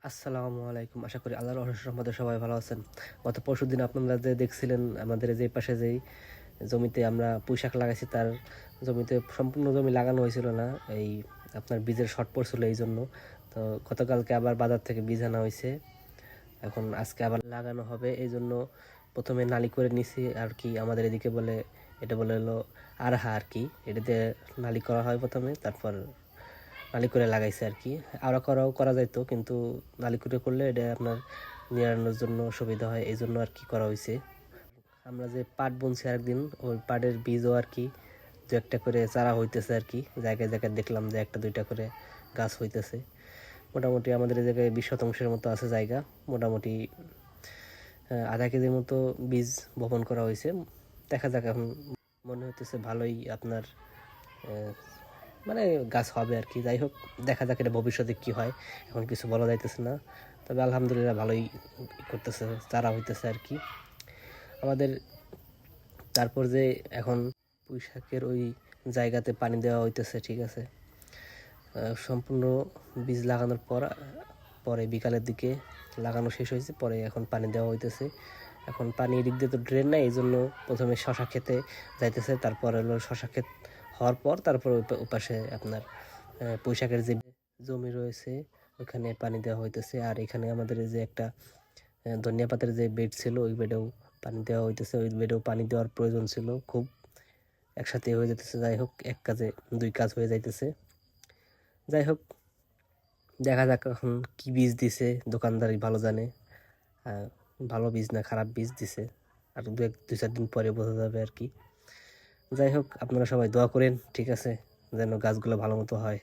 আসসালামু আলাইকুম। আশা করি আল্লাহর অশেষ রহমতে সবাই ভালো আছেন। গত পরশুদিন আপনারা যে দেখছিলেন আমাদের যে পাশে যেই জমিতে আমরা পুঁইশাক লাগাইছি তার জমিতে সম্পূর্ণ জমি লাগানো হয়েছিল না। এই আপনার বীজের শর্ট পড়ছিল এই জন্য। তো গতকালকে আবার বাজার থেকে বীজ আনা হয়েছে। এখন আজকে আবার লাগানো হবে এই জন্য প্রথমে নালি করে নিছি আর কি। আমাদের এদিকে বলে এটা বলে হলো আরহা আর কি। এটাতে নালি করা হয় প্রথমে, তারপর নালি করে লাগাইছে আর কি। আরও করা যাইতো, কিন্তু নালি করে করলে এটা আপনার নিড়ানোর জন্য সুবিধা হয়, এই জন্য আর কি করা হয়েছে। আমরা যে পাট বুনছি একদিন, ওই পাটের বীজও আর কি দু একটা করে চারা হইতেছে আর কি। জায়গায় জায়গায় দেখলাম যে একটা দুইটা করে গাছ হইতেছে। মোটামুটি আমাদের এই জায়গায় 20 শতাংশের মতো আছে জায়গা। মোটামুটি আধা কেজির মতো বীজ বপন করা হয়েছে। দেখা যাক, এখন মনে হইতেছে ভালোই আপনার মানে গাছ হবে আর কি। যাই হোক, দেখা যাক এটা ভবিষ্যতে কি হয়, এখন কিছু বলা যাইতেছে না। তবে আলহামদুলিল্লাহ ভালোই করতেছে, চারা হইতেছে আর কি আমাদের। তারপর যে এখন পুঁই শাকের ওই জায়গাতে পানি দেওয়া হইতেছে, ঠিক আছে। সম্পূর্ণ বীজ লাগানোর পরে বিকালের দিকে লাগানো শেষ হয়েছে, পরে এখন পানি দেওয়া হইতেছে। এখন পানি এদিক দিয়ে তো ড্রেন নাই, এই জন্য প্রথমে শশা খেতে যাইতেছে, তারপর হলো শশা ক্ষেত হওয়ার পর তারপর ওপাশে আপনার পুঁইশাকের যে জমি রয়েছে ওইখানে পানি দেওয়া হইতেছে। আর এখানে আমাদের যে একটা ধনিয়া পাতার যে বেড ছিল, ওই বেডেও পানি দেওয়া হইতেছে। ওই বেডেও পানি দেওয়ার প্রয়োজন ছিল খুব, একসাথে হয়ে যেতেছে। যাই হোক, এক কাজে দুই কাজ হয়ে যাইতেছে। যাই হোক, দেখা যাক এখন কি বীজ দিছে, দোকানদারই ভালো জানে। ভালো বীজ না খারাপ বীজ দিছে, আর দুই চার দিন পরে বোঝা যাবে আর কি। যাই হোক, আপনারা সবাই দোয়া করেন, ঠিক আছে, যেন গাছগুলো ভালো মতো হয়।